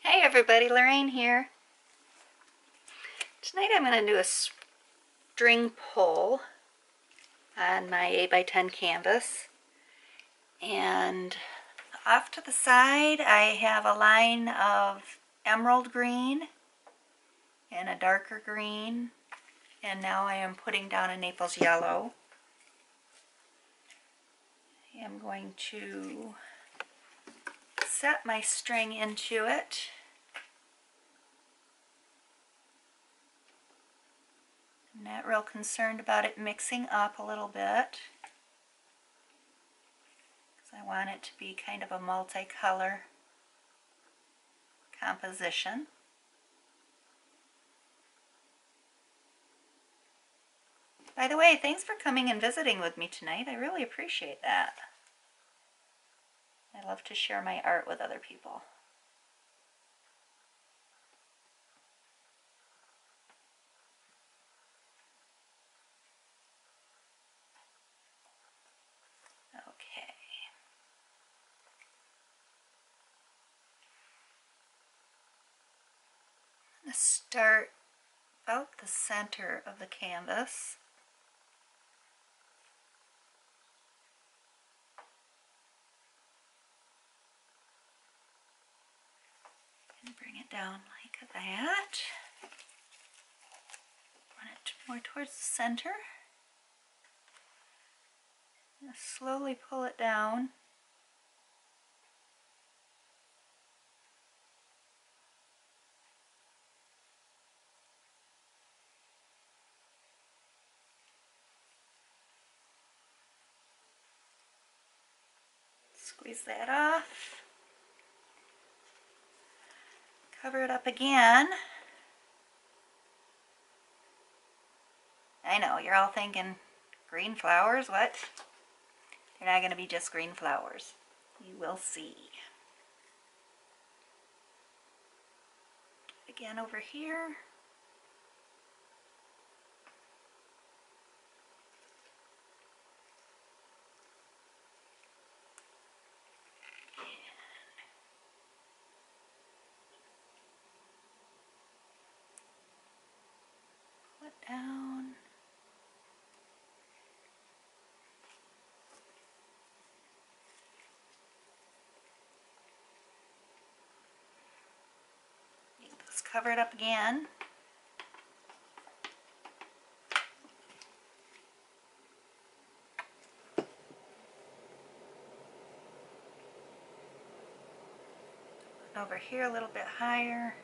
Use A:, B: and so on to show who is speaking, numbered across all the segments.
A: Hey everybody, Lorraine here. Tonight I'm going to do a string pull on my 8x10 canvas. And off to the side I have a line of emerald green and a darker green. And now I am putting down a Naples yellow. I am going to set my string into it. I'm not real concerned about it mixing up a little bit, because I want it to be kind of a multicolor composition. By the way, thanks for coming and visiting with me tonight. I really appreciate that. I love to share my art with other people. Okay. I'm going to start about the center of the canvas. And bring it down like that. Run it more towards the center. And slowly pull it down. Squeeze that off. Cover it up again. I know, you're all thinking, green flowers, what? They're not going to be just green flowers. You will see. Again over here. Pull it down. Let's cover it up again. Over here a little bit higher.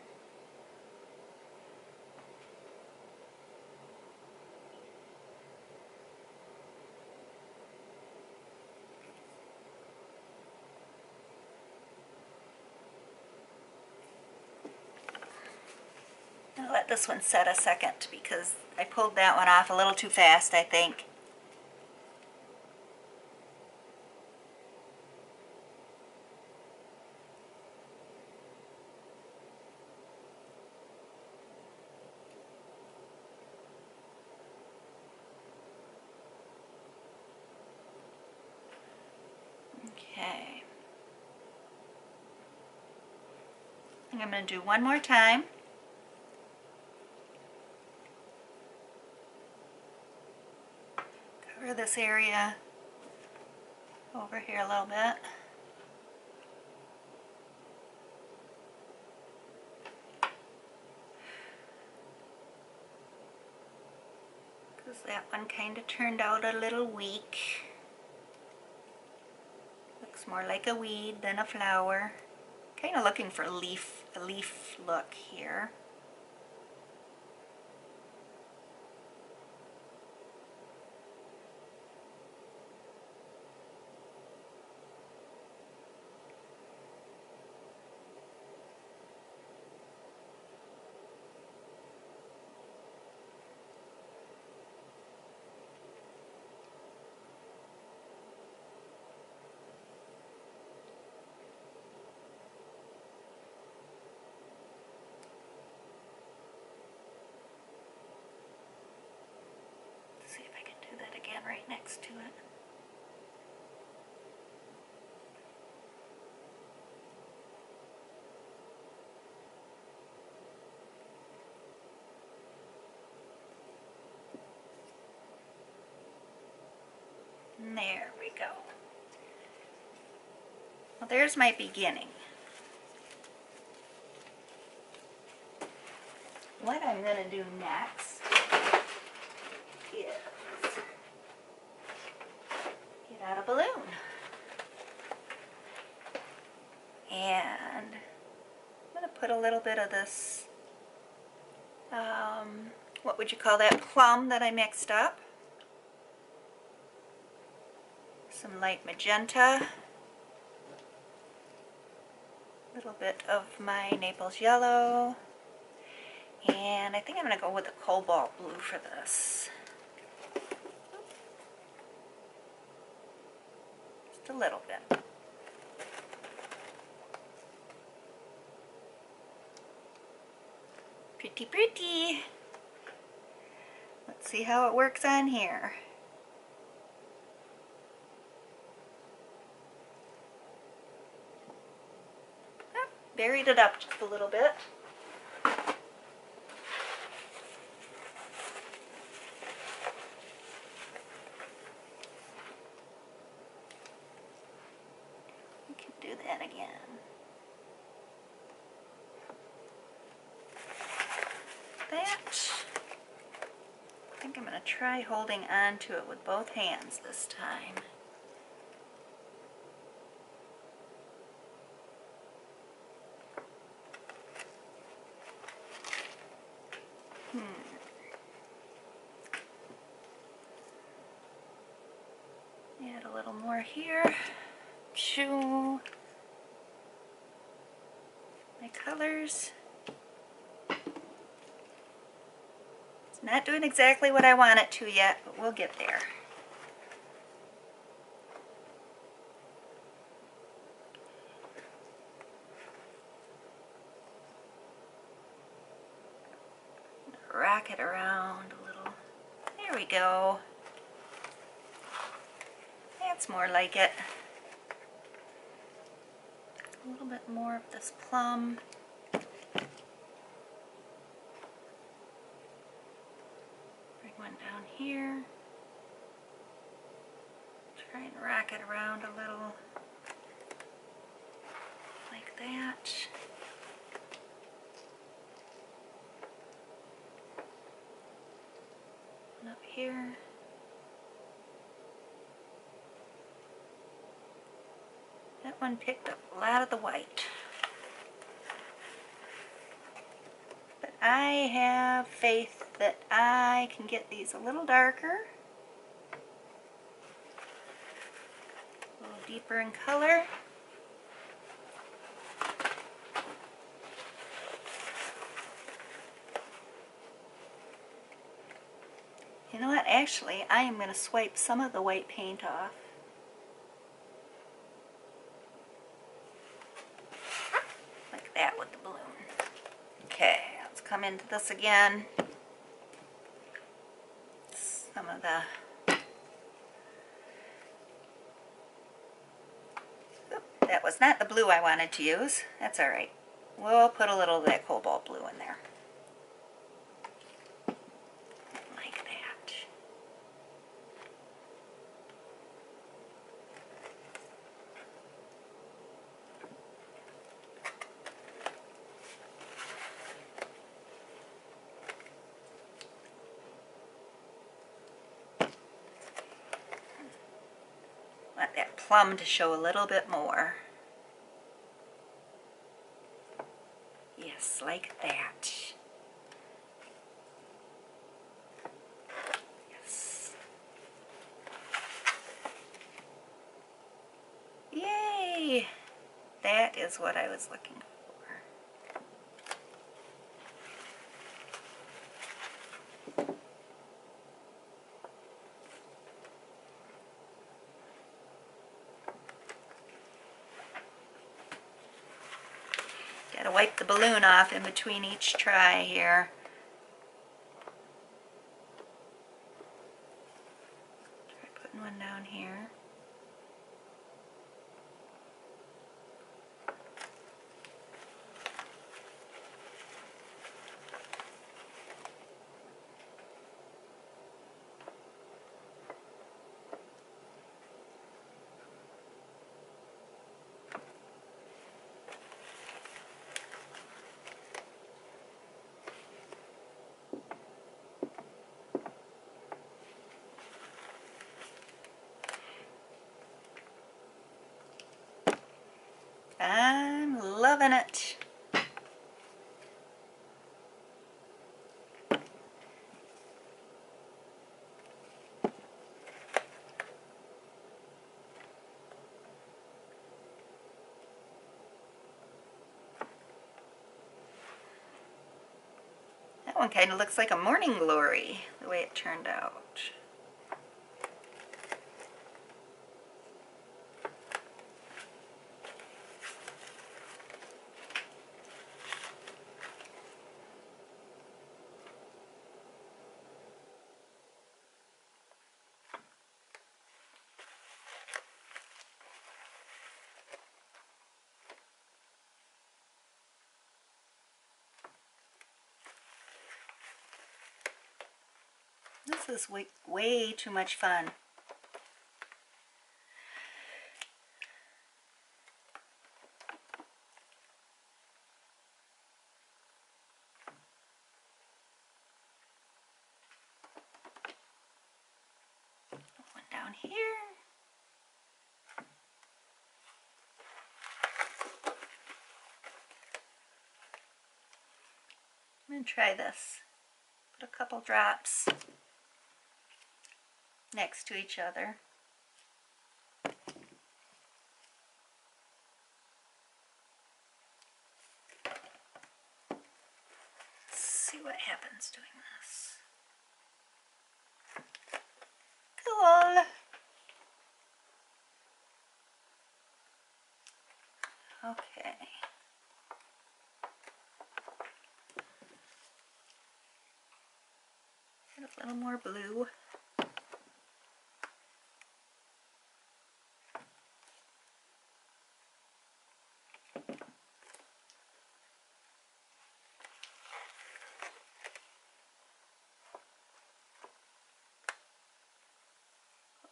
A: I'll let this one set a second because I pulled that one off a little too fast, I think. Okay. I think I'm going to do one more time. Cover this area over here a little bit. Because that one kind of turned out a little weak. Looks more like a weed than a flower. Kind of looking for a leaf look here. See if I can do that again right next to it. There we go. Well, there's my beginning. What I'm going to do next is get out a balloon. And I'm going to put a little bit of this, what would you call that, plum that I mixed up. Some light magenta. A little bit of my Naples yellow. And I think I'm going to go with the cobalt blue for this. Just a little bit. Pretty, pretty. Let's see how it works on here. Oh, buried it up just a little bit. We can do that again. That. I think I'm going to try holding on to it with both hands this time. Add a little more here. Shoo. My colors. It's not doing exactly what I want it to yet, but we'll get there. Rock it around a little. There we go. That's more like it. A little bit more of this plum. Bring one down here. Try and rock it around a little. Like that. And up here. That one picked up a lot of the white. But I have faith that I can get these a little darker, a little deeper in color. You know what? Actually, I am going to swipe some of the white paint off. Like that with the balloon. Okay, let's come into this again. Some of the... Oop, that was not the blue I wanted to use. That's alright. We'll put a little of that cobalt blue in there. Like that. Want that plum to show a little bit more. Yes, like that. Yes. Yay! That is what I was looking for. Gotta wipe the balloon off in between each try here. Try putting one down here. loving it. That one kind of looks like a morning glory, the way it turned out. This is way too much fun. One down here. I'm going to try this. Put a couple drops next to each other. Let's see what happens doing this. Cool. Okay. Get a little more blue.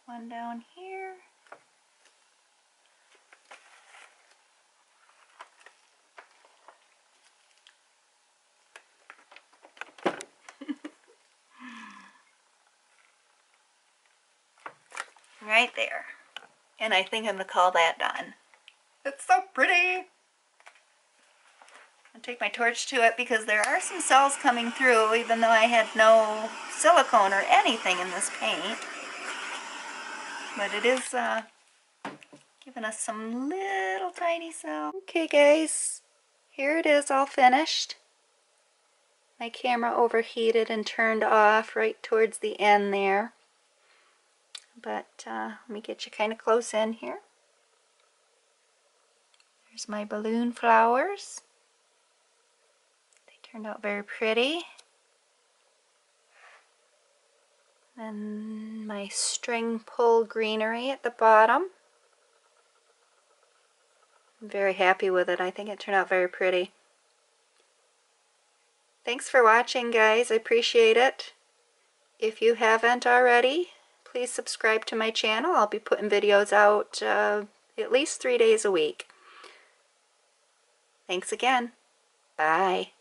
A: Put one down here. Right there. And I think I'm going to call that done. It's so pretty. I'll take my torch to it because there are some cells coming through even though I had no silicone or anything in this paint. But it is giving us some little tiny cells. Okay guys, here it is all finished. My camera overheated and turned off right towards the end there. But let me get you kind of close in here. There's my balloon flowers. They turned out very pretty. And my string pull greenery at the bottom. I'm very happy with it. I think it turned out very pretty. Thanks for watching guys, I appreciate it. If you haven't already, please subscribe to my channel. I'll be putting videos out at least 3 days a week. Thanks again. Bye.